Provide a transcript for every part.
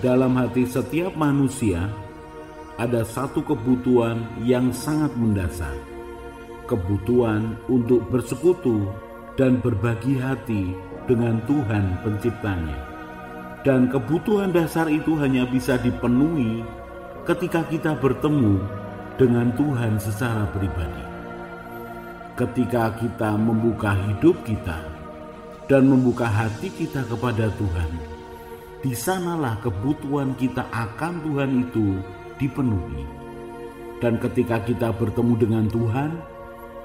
dalam hati setiap manusia ada satu kebutuhan yang sangat mendasar. Kebutuhan untuk bersekutu dan berbagi hati dengan Tuhan penciptanya. Dan kebutuhan dasar itu hanya bisa dipenuhi ketika kita bertemu dengan Tuhan secara pribadi. Ketika kita membuka hidup kita dan membuka hati kita kepada Tuhan, di sanalah kebutuhan kita akan Tuhan itu dipenuhi. Dan ketika kita bertemu dengan Tuhan,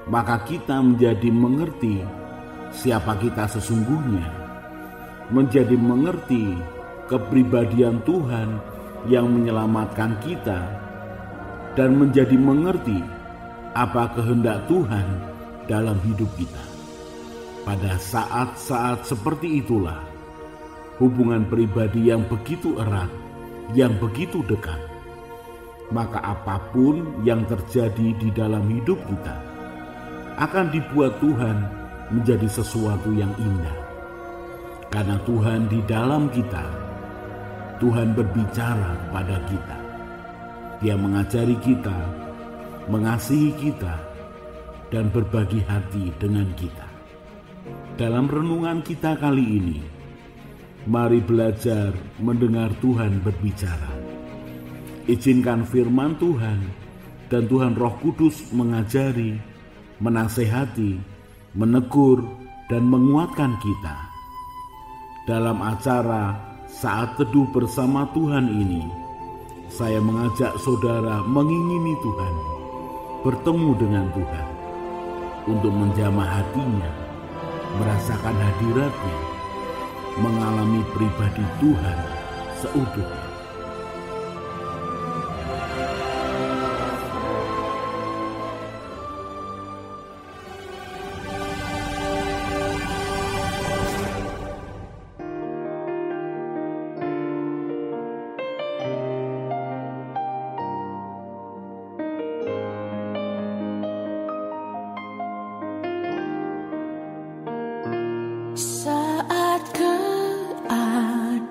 maka kita menjadi mengerti siapa kita sesungguhnya, menjadi mengerti kepribadian Tuhan yang menyelamatkan kita, dan menjadi mengerti apa kehendak Tuhan dalam hidup kita. Pada saat-saat seperti itulah hubungan pribadi yang begitu erat, yang begitu dekat, maka apapun yang terjadi di dalam hidup kita akan dibuat Tuhan menjadi sesuatu yang indah. Karena Tuhan di dalam kita, Tuhan berbicara kepada kita. Dia mengajari kita, mengasihi kita, dan berbagi hati dengan kita. Dalam renungan kita kali ini, mari belajar mendengar Tuhan berbicara. Izinkan firman Tuhan dan Tuhan Roh Kudus mengajari, menasehati, menegur, dan menguatkan kita. Dalam acara Saat Teduh Bersama Tuhan ini, saya mengajak saudara mengingini Tuhan, bertemu dengan Tuhan, untuk menjamah hatinya, merasakan hadiratnya, mengalami pribadi Tuhan seutuhnya. Saat keadaan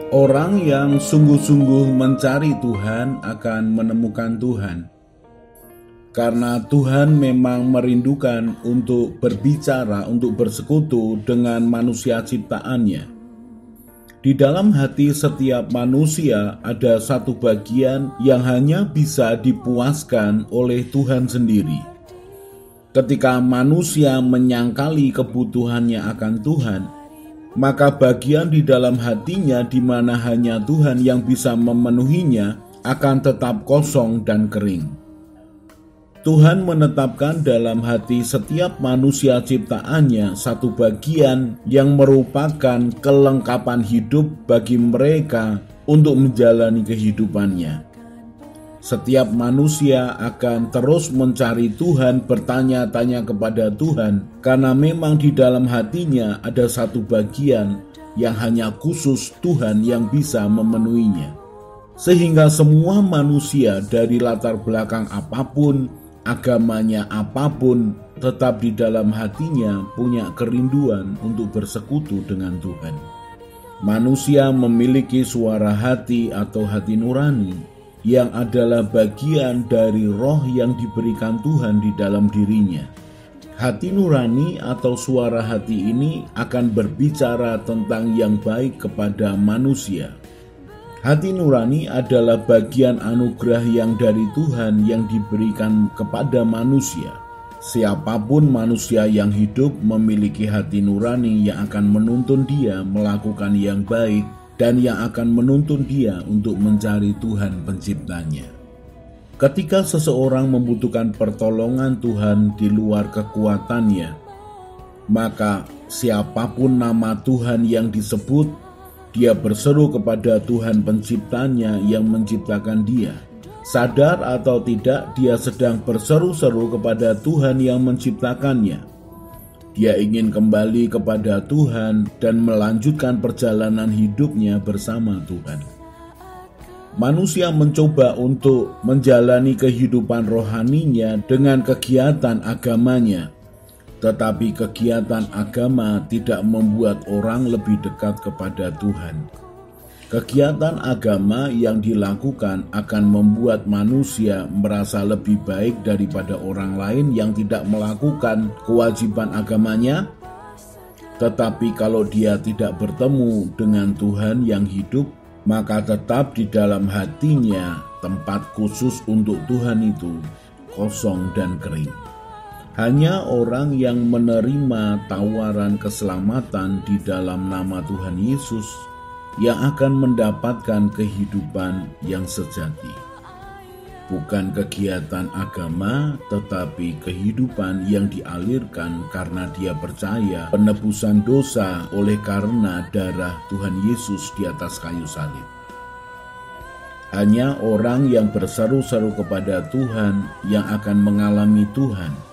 Orang yang sungguh-sungguh mencari Tuhan akan menemukan Tuhan. Karena Tuhan memang merindukan untuk berbicara, untuk bersekutu dengan manusia ciptaannya. Di dalam hati setiap manusia ada satu bagian yang hanya bisa dipuaskan oleh Tuhan sendiri. Ketika manusia menyangkali kebutuhannya akan Tuhan, maka bagian di dalam hatinya di mana hanya Tuhan yang bisa memenuhinya akan tetap kosong dan kering. Tuhan menetapkan dalam hati setiap manusia ciptaannya satu bagian yang merupakan kelengkapan hidup bagi mereka untuk menjalani kehidupannya. Setiap manusia akan terus mencari Tuhan, bertanya-tanya kepada Tuhan, karena memang di dalam hatinya ada satu bagian yang hanya khusus Tuhan yang bisa memenuhinya. Sehingga semua manusia dari latar belakang apapun, agamanya apapun, tetap di dalam hatinya punya kerinduan untuk bersekutu dengan Tuhan. Manusia memiliki suara hati atau hati nurani yang adalah bagian dari roh yang diberikan Tuhan di dalam dirinya. Hati nurani atau suara hati ini akan berbicara tentang yang baik kepada manusia. Hati nurani adalah bagian anugerah yang dari Tuhan yang diberikan kepada manusia. Siapapun manusia yang hidup memiliki hati nurani yang akan menuntun dia melakukan yang baik dan yang akan menuntun dia untuk mencari Tuhan penciptanya. Ketika seseorang membutuhkan pertolongan Tuhan di luar kekuatannya, maka siapapun nama Tuhan yang disebut, dia berseru kepada Tuhan penciptanya yang menciptakan dia. Sadar atau tidak, dia sedang berseru-seru kepada Tuhan yang menciptakannya. Dia ingin kembali kepada Tuhan dan melanjutkan perjalanan hidupnya bersama Tuhan. Manusia mencoba untuk menjalani kehidupan rohaninya dengan kegiatan agamanya. Tetapi kegiatan agama tidak membuat orang lebih dekat kepada Tuhan. Kegiatan agama yang dilakukan akan membuat manusia merasa lebih baik daripada orang lain yang tidak melakukan kewajiban agamanya. Tetapi kalau dia tidak bertemu dengan Tuhan yang hidup, maka tetap di dalam hatinya tempat khusus untuk Tuhan itu kosong dan kering. Hanya orang yang menerima tawaran keselamatan di dalam nama Tuhan Yesus yang akan mendapatkan kehidupan yang sejati. Bukan kegiatan agama, tetapi kehidupan yang dialirkan karena dia percaya penebusan dosa oleh karena darah Tuhan Yesus di atas kayu salib. Hanya orang yang berseru-seru kepada Tuhan yang akan mengalami Tuhan.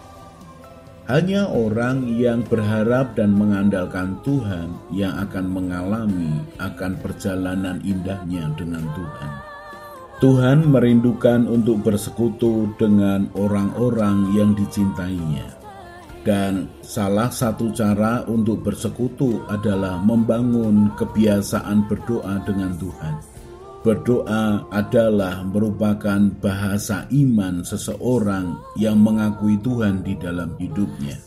Hanya orang yang berharap dan mengandalkan Tuhan yang akan mengalami akan perjalanan indahnya dengan Tuhan. Tuhan merindukan untuk bersekutu dengan orang-orang yang dicintainya. Dan salah satu cara untuk bersekutu adalah membangun kebiasaan berdoa dengan Tuhan. Berdoa adalah merupakan bahasa iman seseorang yang mengakui Tuhan di dalam hidupnya.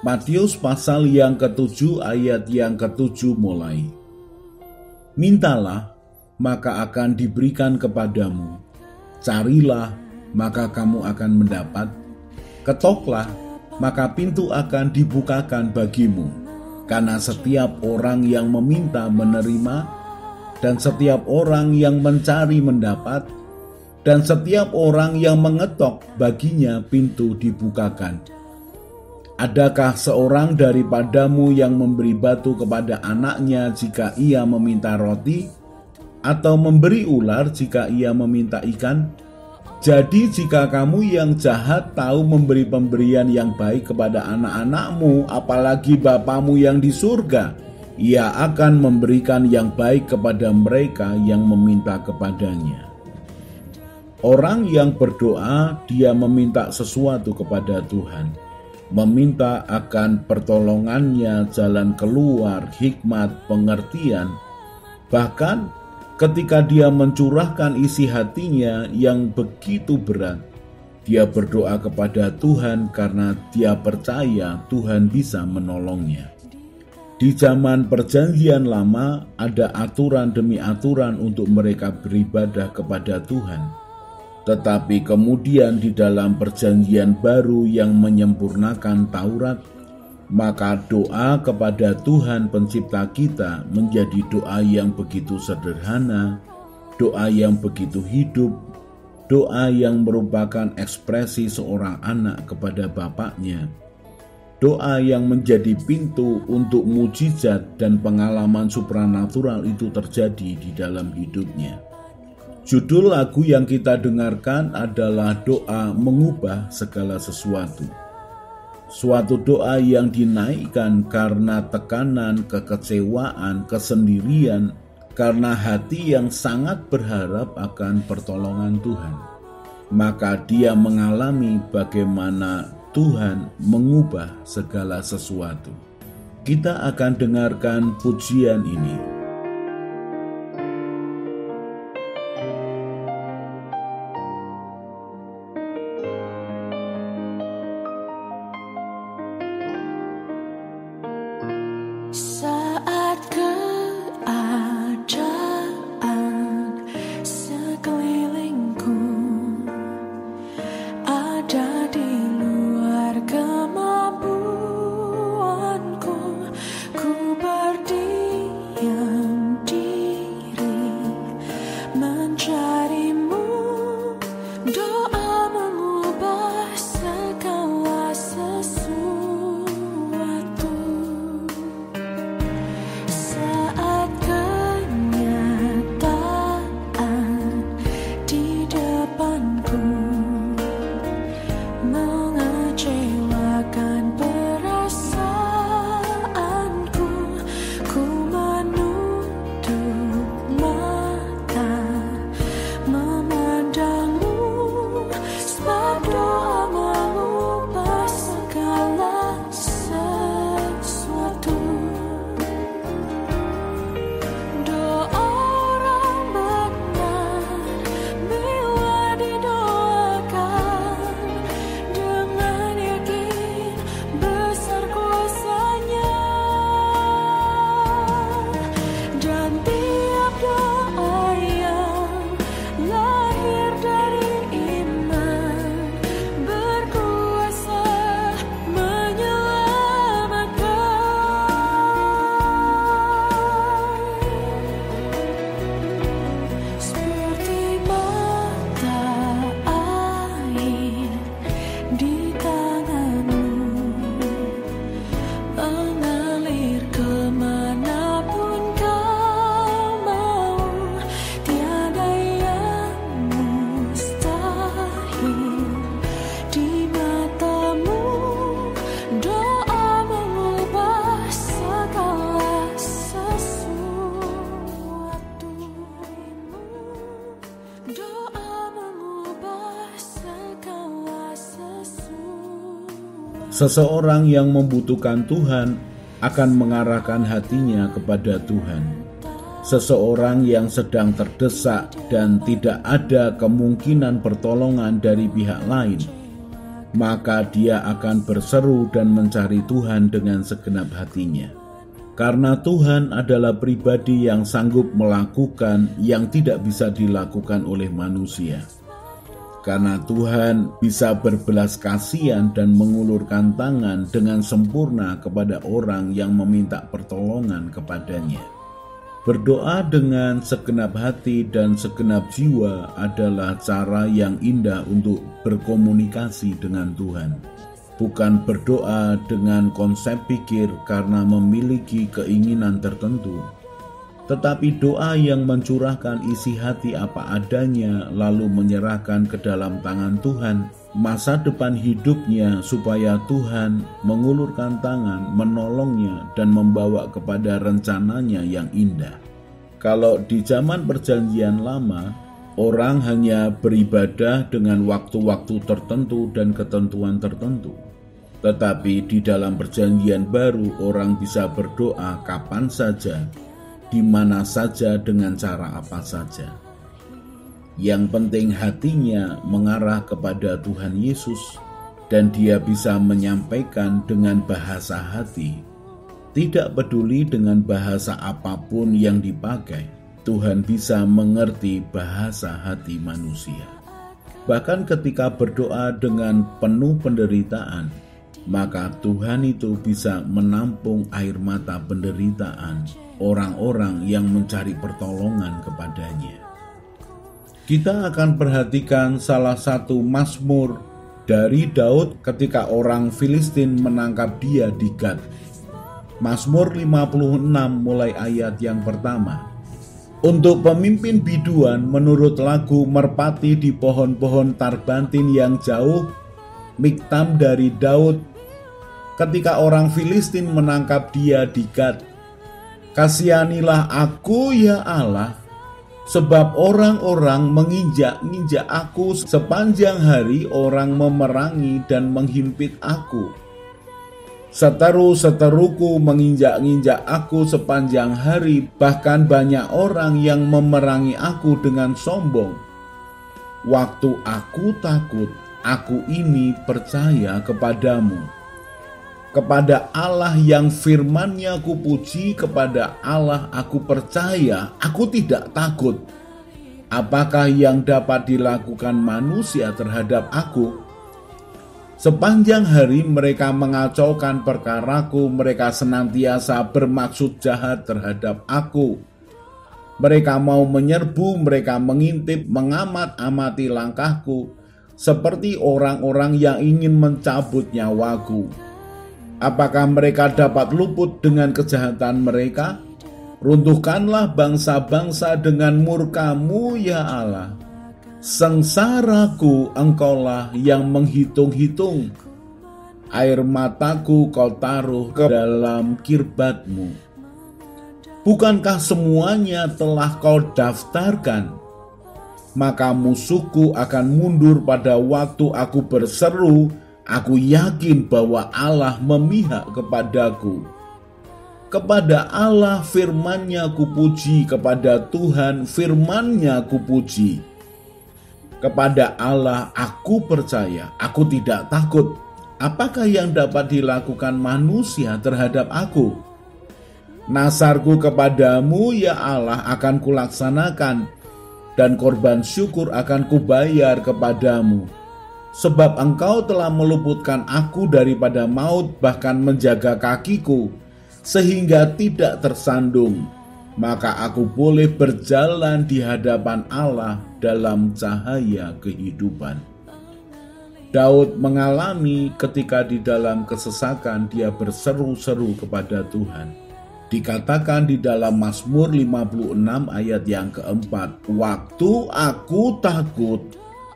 Matius pasal yang ke-7 ayat yang ke-7 mulai. Mintalah, maka akan diberikan kepadamu. Carilah, maka kamu akan mendapat. Ketoklah, maka pintu akan dibukakan bagimu. Karena setiap orang yang meminta menerima, dan setiap orang yang mencari mendapat, dan setiap orang yang mengetok baginya pintu dibukakan. Adakah seorang daripadamu yang memberi batu kepada anaknya jika ia meminta roti, atau memberi ular jika ia meminta ikan? Jadi jika kamu yang jahat tahu memberi pemberian yang baik kepada anak-anakmu, apalagi Bapamu yang di surga, Ia akan memberikan yang baik kepada mereka yang meminta kepadanya. Orang yang berdoa, dia meminta sesuatu kepada Tuhan. Meminta akan pertolongannya, jalan keluar, hikmat, pengertian. Bahkan ketika dia mencurahkan isi hatinya yang begitu berat, dia berdoa kepada Tuhan karena dia percaya Tuhan bisa menolongnya. Di zaman Perjanjian Lama ada aturan demi aturan untuk mereka beribadah kepada Tuhan. Tetapi kemudian di dalam Perjanjian Baru yang menyempurnakan Taurat, maka doa kepada Tuhan pencipta kita menjadi doa yang begitu sederhana, doa yang begitu hidup, doa yang merupakan ekspresi seorang anak kepada bapaknya, doa yang menjadi pintu untuk mujizat dan pengalaman supranatural itu terjadi di dalam hidupnya. Judul lagu yang kita dengarkan adalah doa mengubah segala sesuatu. Suatu doa yang dinaikkan karena tekanan, kekecewaan, kesendirian, karena hati yang sangat berharap akan pertolongan Tuhan. Maka dia mengalami bagaimana Tuhan mengubah segala sesuatu. Kita akan dengarkan pujian ini. Saat keadaan sekelilingku ada di luar kemampuanku, ku berdiam diri mencarimu. Doa mengubah segala sesuatu. Saat kenyataan di depanku mengecewakan perasaanku, ku menutup mata memandangmu, sebab doa mengubah segala sesuatu. Doa orang benar bila didoakan dengan yakin besar kuasanya, dan tiap doa yang lahir dari iman berkuasa menyelamatkan. Seperti mata air di tanganmu, mengalir kemanapun kau mau. Tiada yang mustahil di matamu. Doa mengubah segala sesuatu. Doa mengubah segala sesuatu. Seseorang yang membutuhkan Tuhan akan mengarahkan hatinya kepada Tuhan. Seseorang yang sedang terdesak dan tidak ada kemungkinan pertolongan dari pihak lain, maka dia akan berseru dan mencari Tuhan dengan segenap hatinya. Karena Tuhan adalah pribadi yang sanggup melakukan yang tidak bisa dilakukan oleh manusia. Karena Tuhan bisa berbelas kasihan dan mengulurkan tangan dengan sempurna kepada orang yang meminta pertolongan kepadanya. Berdoa dengan segenap hati dan segenap jiwa adalah cara yang indah untuk berkomunikasi dengan Tuhan. Bukan berdoa dengan konsep pikir karena memiliki keinginan tertentu, tetapi doa yang mencurahkan isi hati apa adanya lalu menyerahkan ke dalam tangan Tuhan masa depan hidupnya supaya Tuhan mengulurkan tangan, menolongnya dan membawa kepada rencananya yang indah. Kalau di zaman Perjanjian Lama, orang hanya beribadah dengan waktu-waktu tertentu dan ketentuan tertentu. Tetapi di dalam Perjanjian Baru orang bisa berdoa kapan saja, di mana saja dengan cara apa saja. Yang penting hatinya mengarah kepada Tuhan Yesus dan dia bisa menyampaikan dengan bahasa hati. Tidak peduli dengan bahasa apapun yang dipakai, Tuhan bisa mengerti bahasa hati manusia. Bahkan ketika berdoa dengan penuh penderitaan, maka Tuhan itu bisa menampung air mata penderitaan orang-orang yang mencari pertolongan kepadanya. Kita akan perhatikan salah satu mazmur dari Daud ketika orang Filistin menangkap dia di Gat. Mazmur 56 mulai ayat yang pertama. Untuk pemimpin biduan menurut lagu merpati di pohon-pohon tarbantin yang jauh, Miktam dari Daud ketika orang Filistin menangkap dia di Gat. Kasihanilah aku ya Allah, sebab orang-orang menginjak-injak aku sepanjang hari, orang memerangi dan menghimpit aku. Seteru-seteruku menginjak-injak aku sepanjang hari, bahkan banyak orang yang memerangi aku dengan sombong. Waktu aku takut, aku ini percaya kepadamu. Kepada Allah yang firman-Nya aku puji, kepada Allah aku percaya, aku tidak takut. Apakah yang dapat dilakukan manusia terhadap aku? Sepanjang hari mereka mengacaukan perkaraku, mereka senantiasa bermaksud jahat terhadap aku. Mereka mau menyerbu, mereka mengintip, mengamat-amati langkahku, seperti orang-orang yang ingin mencabut nyawaku. Apakah mereka dapat luput dengan kejahatan mereka? Runtuhkanlah bangsa-bangsa dengan murka-Mu ya Allah. Sengsaraku Engkaulah yang menghitung-hitung. Air mataku Kau taruh ke dalam kirbat-Mu. Bukankah semuanya telah Kau daftarkan? Maka musuhku akan mundur pada waktu aku berseru. Aku yakin bahwa Allah memihak kepadaku. Kepada Allah firman-Nya kupuji, kepada Tuhan firman-Nya kupuji. Kepada Allah aku percaya, aku tidak takut. Apakah yang dapat dilakukan manusia terhadap aku? Nasarku kepadamu ya Allah akan kulaksanakan, dan korban syukur akan kubayar kepadamu. Sebab Engkau telah meluputkan aku daripada maut, bahkan menjaga kakiku, sehingga tidak tersandung. Maka aku boleh berjalan di hadapan Allah dalam cahaya kehidupan. Daud mengalami ketika di dalam kesesakan dia berseru-seru kepada Tuhan. Dikatakan di dalam Mazmur 56 ayat yang keempat, waktu aku takut,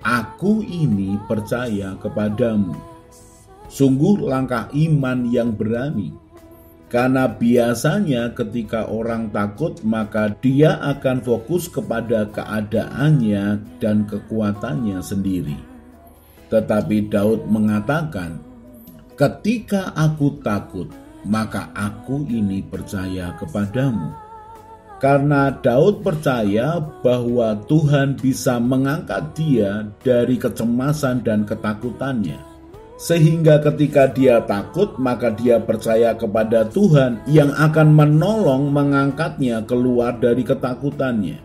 aku ini percaya kepadamu. Sungguh langkah iman yang berani. Karena biasanya ketika orang takut, maka dia akan fokus kepada keadaannya dan kekuatannya sendiri. Tetapi Daud mengatakan, ketika aku takut, maka aku ini percaya kepadamu. Karena Daud percaya bahwa Tuhan bisa mengangkat dia dari kecemasan dan ketakutannya. Sehingga ketika dia takut, maka dia percaya kepada Tuhan yang akan menolong mengangkatnya keluar dari ketakutannya.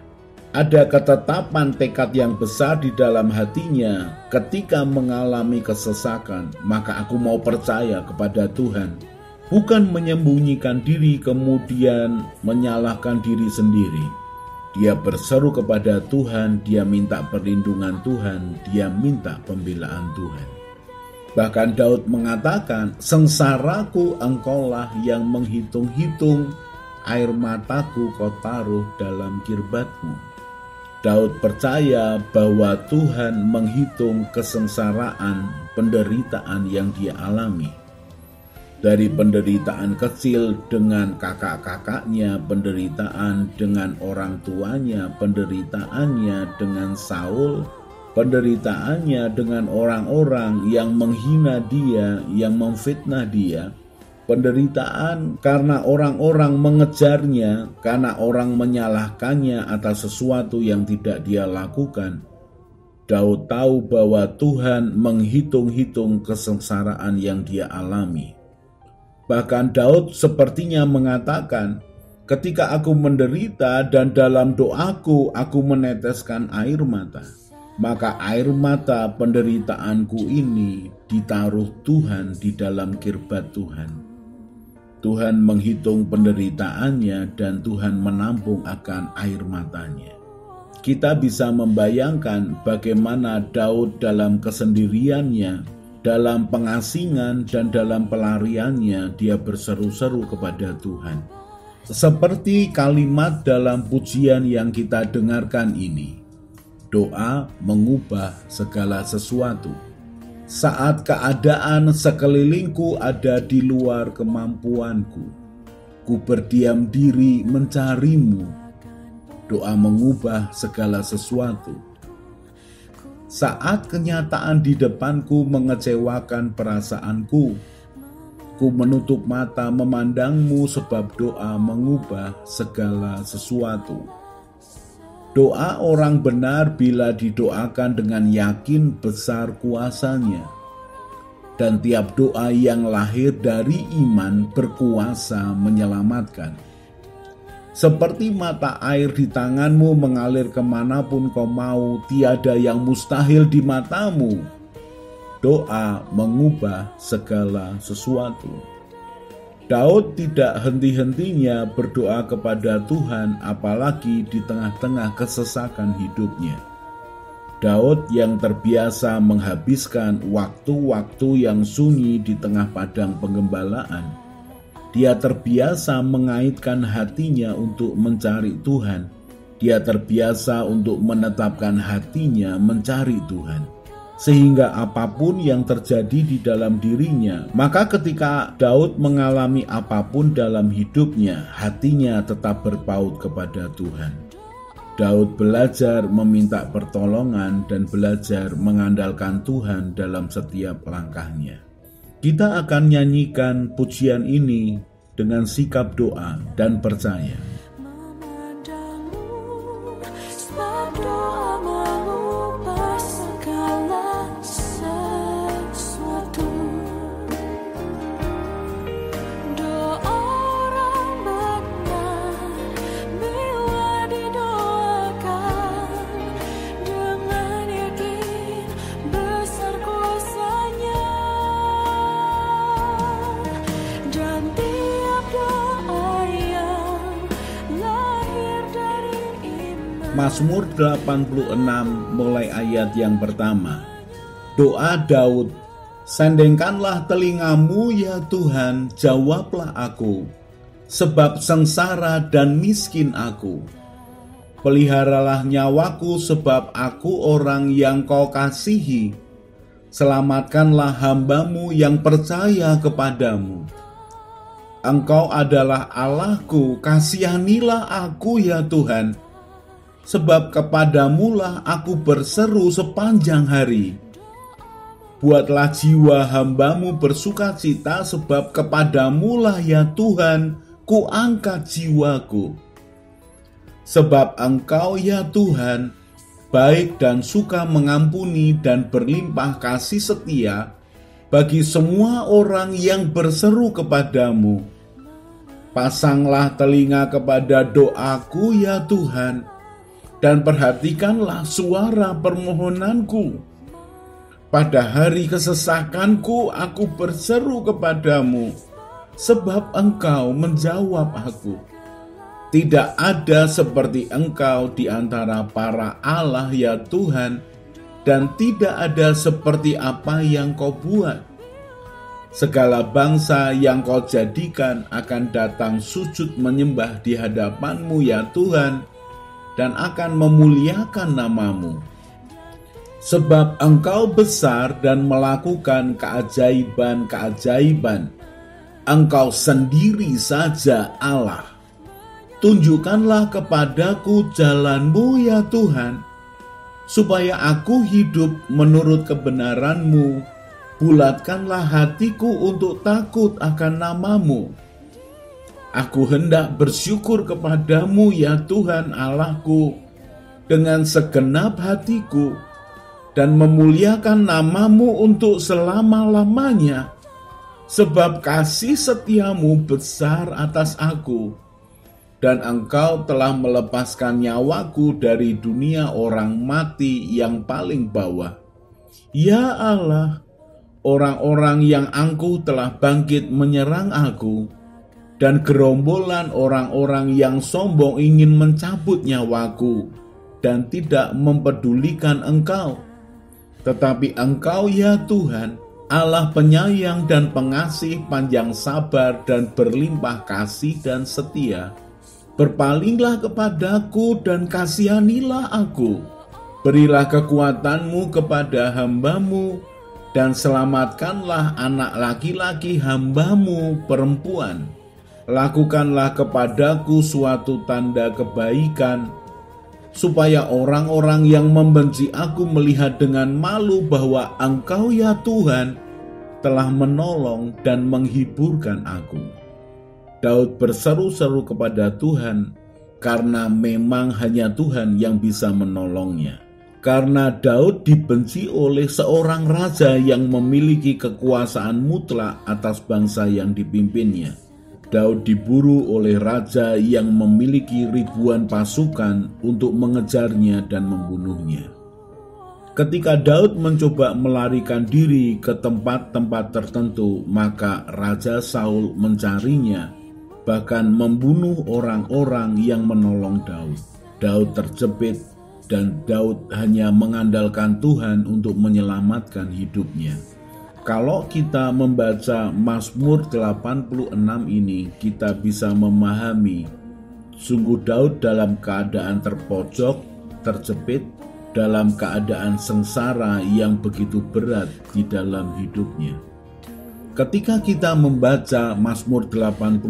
Ada ketetapan tekad yang besar di dalam hatinya ketika mengalami kesesakan, maka aku mau percaya kepada Tuhan. Bukan menyembunyikan diri kemudian menyalahkan diri sendiri. Dia berseru kepada Tuhan, dia minta perlindungan Tuhan, dia minta pembelaan Tuhan. Bahkan Daud mengatakan, sengsaraku Engkaulah yang menghitung-hitung, air mataku Kau taruh dalam kirbat-Mu. Daud percaya bahwa Tuhan menghitung kesengsaraan, penderitaan yang dia alami. Dari penderitaan kecil dengan kakak-kakaknya, penderitaan dengan orang tuanya, penderitaannya dengan Saul, penderitaannya dengan orang-orang yang menghina dia, yang memfitnah dia, penderitaan karena orang-orang mengejarnya, karena orang menyalahkannya atas sesuatu yang tidak dia lakukan. Daud tahu bahwa Tuhan menghitung-hitung kesengsaraan yang dia alami. Bahkan Daud sepertinya mengatakan, ketika aku menderita dan dalam doaku aku meneteskan air mata, maka air mata penderitaanku ini ditaruh Tuhan di dalam kirbat Tuhan. Tuhan menghitung penderitaannya dan Tuhan menampung akan air matanya. Kita bisa membayangkan bagaimana Daud dalam kesendiriannya, dalam pengasingan dan dalam pelariannya dia berseru-seru kepada Tuhan. Seperti kalimat dalam pujian yang kita dengarkan ini, doa mengubah segala sesuatu. Saat keadaan sekelilingku ada di luar kemampuanku, ku berdiam diri mencarimu. Doa mengubah segala sesuatu. Saat kenyataan di depanku mengecewakan perasaanku, ku menutup mata memandangmu sebab doa mengubah segala sesuatu. Doa orang benar bila didoakan dengan yakin besar kuasanya. Dan tiap doa yang lahir dari iman berkuasa menyelamatkan. Seperti mata air di tanganmu mengalir kemanapun kau mau, tiada yang mustahil di matamu. Doa mengubah segala sesuatu. Daud tidak henti-hentinya berdoa kepada Tuhan, apalagi di tengah-tengah kesesakan hidupnya. Daud yang terbiasa menghabiskan waktu-waktu yang sunyi di tengah padang penggembalaan, dia terbiasa mengaitkan hatinya untuk mencari Tuhan. Dia terbiasa untuk menetapkan hatinya mencari Tuhan. Sehingga apapun yang terjadi di dalam dirinya, maka ketika Daud mengalami apapun dalam hidupnya, hatinya tetap berpaut kepada Tuhan. Daud belajar meminta pertolongan dan belajar mengandalkan Tuhan dalam setiap langkahnya. Kita akan nyanyikan pujian ini dengan sikap doa dan percaya. Memandangmu, sebab doa mengubah segala sesuatu. Doa orang benar bila didoakan dengan yakin besar kuasanya. Dan tiap doa yang lahir dari iman. Mazmur 86 mulai ayat yang pertama. Doa Daud, sandengkanlah telingamu ya Tuhan, jawablah aku, sebab sengsara dan miskin aku. Peliharalah nyawaku sebab aku orang yang kau kasihi. Selamatkanlah hambamu yang percaya kepadamu. Engkau adalah Allahku, kasihanilah aku ya Tuhan. Sebab kepadamulah aku berseru sepanjang hari. Buatlah jiwa hambamu bersukacita, sebab kepadamulah ya Tuhan ku angkat jiwaku. Sebab Engkau ya Tuhan baik dan suka mengampuni dan berlimpah kasih setia bagi semua orang yang berseru kepadamu. Pasanglah telinga kepada doaku ya Tuhan, dan perhatikanlah suara permohonanku. Pada hari kesesakanku aku berseru kepadamu, sebab Engkau menjawab aku. Tidak ada seperti Engkau di antara para Allah ya Tuhan, dan tidak ada seperti apa yang Kau buat. Segala bangsa yang Kau jadikan akan datang sujud menyembah di hadapan-Mu ya Tuhan, dan akan memuliakan nama-Mu. Sebab Engkau besar dan melakukan keajaiban-keajaiban. Engkau sendiri saja Allah. Tunjukkanlah kepadaku jalan-Mu ya Tuhan, supaya aku hidup menurut kebenaran-Mu Bulatkanlah hatiku untuk takut akan nama-Mu. Aku hendak bersyukur kepadamu ya Tuhan Allahku dengan segenap hatiku dan memuliakan nama-Mu untuk selama-lamanya, sebab kasih setiamu besar atas aku, dan Engkau telah melepaskan nyawaku dari dunia orang mati yang paling bawah. Ya Allah, orang-orang yang angkuh telah bangkit menyerang aku, dan gerombolan orang-orang yang sombong ingin mencabut nyawaku dan tidak mempedulikan Engkau. Tetapi Engkau ya Tuhan, Allah penyayang dan pengasih, panjang sabar dan berlimpah kasih dan setia. Berpalinglah kepadaku dan kasihanilah aku. Berilah kekuatan-Mu kepada hamba-Mu, dan selamatkanlah anak laki-laki hamba-Mu perempuan. Lakukanlah kepadaku suatu tanda kebaikan, supaya orang-orang yang membenci aku melihat dengan malu bahwa Engkau ya Tuhan telah menolong dan menghiburkan aku. Daud berseru-seru kepada Tuhan, karena memang hanya Tuhan yang bisa menolongnya. Karena Daud dibenci oleh seorang raja yang memiliki kekuasaan mutlak atas bangsa yang dipimpinnya. Daud diburu oleh raja yang memiliki ribuan pasukan untuk mengejarnya dan membunuhnya. Ketika Daud mencoba melarikan diri ke tempat-tempat tertentu, maka Raja Saul mencarinya, bahkan membunuh orang-orang yang menolong Daud. Daud terjepit, dan Daud hanya mengandalkan Tuhan untuk menyelamatkan hidupnya. Kalau kita membaca Mazmur 86 ini, kita bisa memahami sungguh Daud dalam keadaan terpojok, terjepit, dalam keadaan sengsara yang begitu berat di dalam hidupnya. Ketika kita membaca Mazmur 86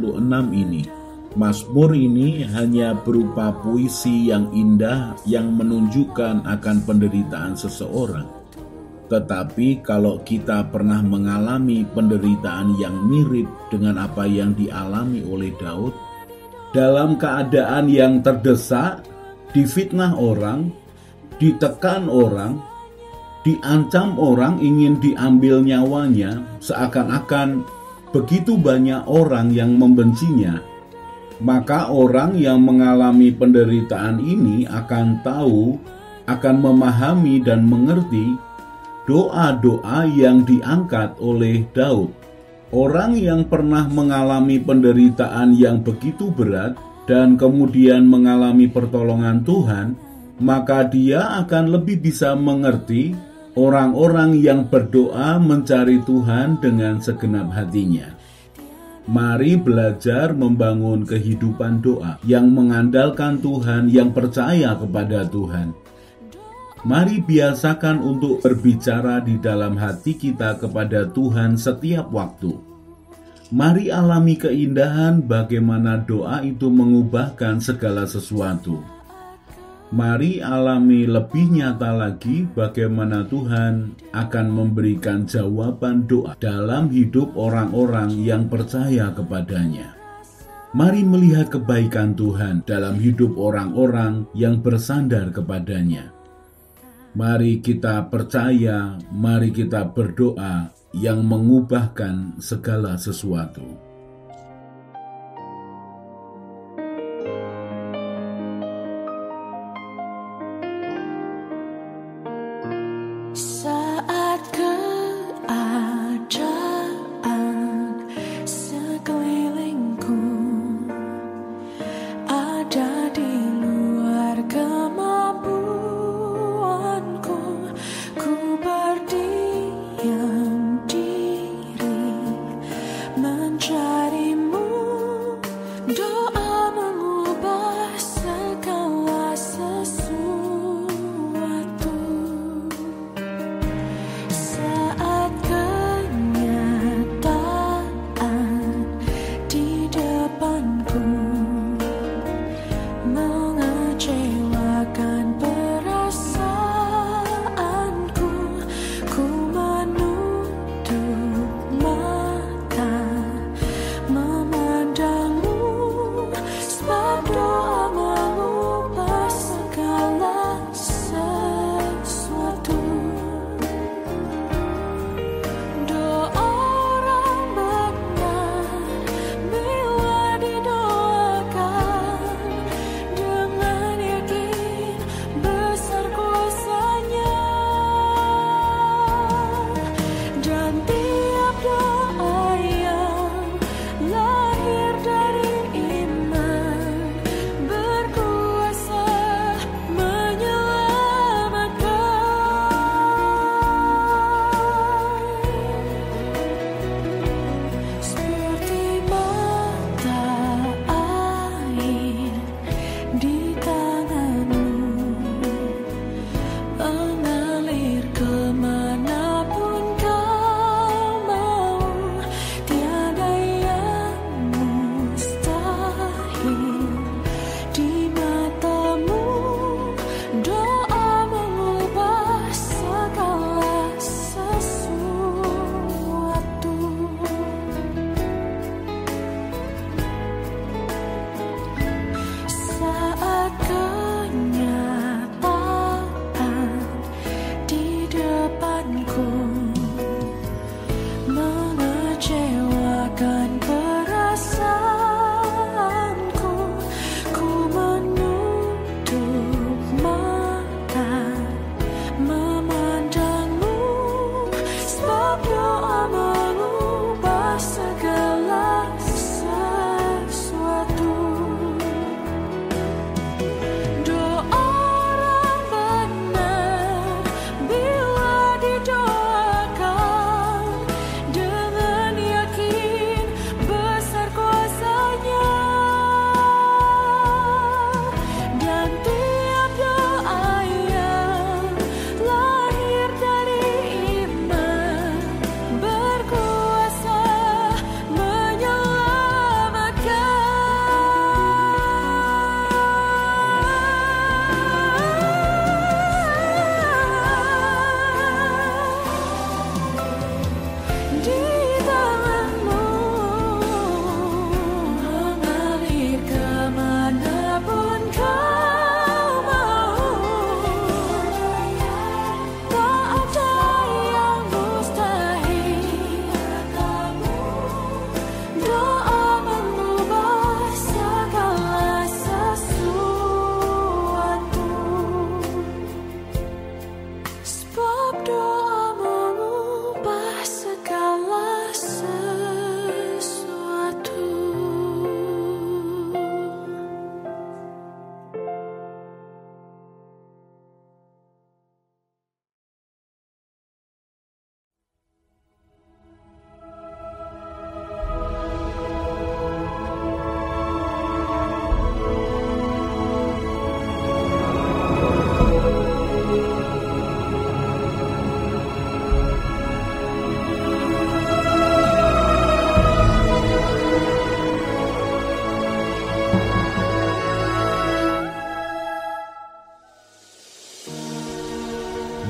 ini, Mazmur ini hanya berupa puisi yang indah yang menunjukkan akan penderitaan seseorang. Tetapi kalau kita pernah mengalami penderitaan yang mirip dengan apa yang dialami oleh Daud, dalam keadaan yang terdesak, difitnah orang, ditekan orang, diancam orang ingin diambil nyawanya, seakan-akan begitu banyak orang yang membencinya, maka orang yang mengalami penderitaan ini akan tahu, akan memahami dan mengerti doa-doa yang diangkat oleh Daud. Orang yang pernah mengalami penderitaan yang begitu berat dan kemudian mengalami pertolongan Tuhan, maka dia akan lebih bisa mengerti orang-orang yang berdoa mencari Tuhan dengan segenap hatinya. Mari belajar membangun kehidupan doa yang mengandalkan Tuhan, yang percaya kepada Tuhan. Mari biasakan untuk berbicara di dalam hati kita kepada Tuhan setiap waktu. Mari alami keindahan bagaimana doa itu mengubahkan segala sesuatu. Mari alami lebih nyata lagi bagaimana Tuhan akan memberikan jawaban doa dalam hidup orang-orang yang percaya kepadanya. Mari melihat kebaikan Tuhan dalam hidup orang-orang yang bersandar kepadanya. Mari kita percaya, mari kita berdoa yang mengubahkan segala sesuatu. Saat keadaan sekelilingku ada di luar kemampuanku, ku berdiam diri mencari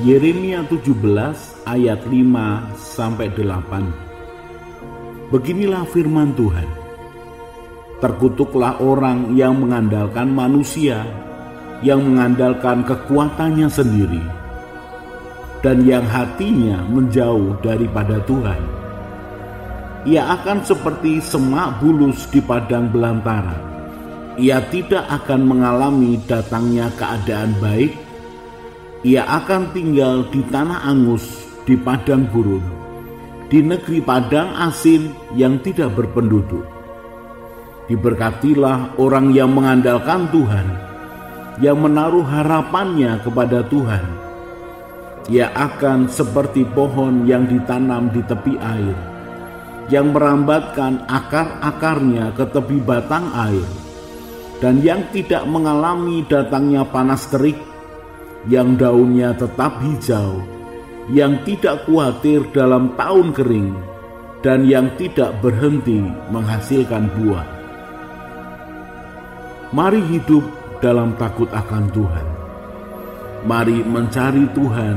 Yeremia 17 ayat 5-8. Beginilah firman Tuhan. Terkutuklah orang yang mengandalkan manusia, yang mengandalkan kekuatannya sendiri, dan yang hatinya menjauh daripada Tuhan. Ia akan seperti semak bulus di padang belantara. Ia tidak akan mengalami datangnya keadaan baik. Ia akan tinggal di tanah angus, di padang gurun, di negeri padang asin yang tidak berpenduduk. Diberkatilah orang yang mengandalkan Tuhan, yang menaruh harapannya kepada Tuhan. Ia akan seperti pohon yang ditanam di tepi air, yang merambatkan akar-akarnya ke tepi batang air, dan yang tidak mengalami datangnya panas terik, yang daunnya tetap hijau, yang tidak khawatir dalam tahun kering, dan yang tidak berhenti menghasilkan buah. Mari hidup dalam takut akan Tuhan. Mari mencari Tuhan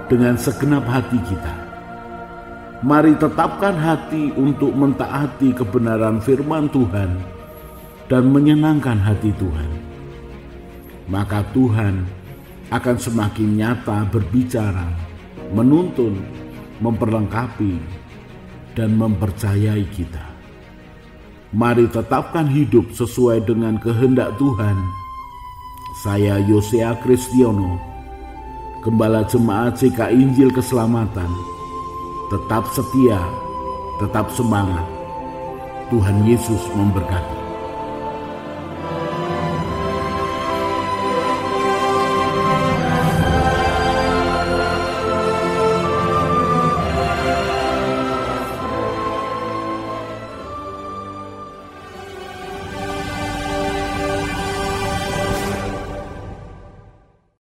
dengan segenap hati kita. Mari tetapkan hati untuk mentaati kebenaran firman Tuhan dan menyenangkan hati Tuhan. Maka Tuhan akan semakin nyata berbicara, menuntun, memperlengkapi, dan mempercayai kita. Mari tetapkan hidup sesuai dengan kehendak Tuhan. Saya Yosea Kristiono, Gembala Jemaat CK Injil Keselamatan. Tetap setia, tetap semangat. Tuhan Yesus memberkati.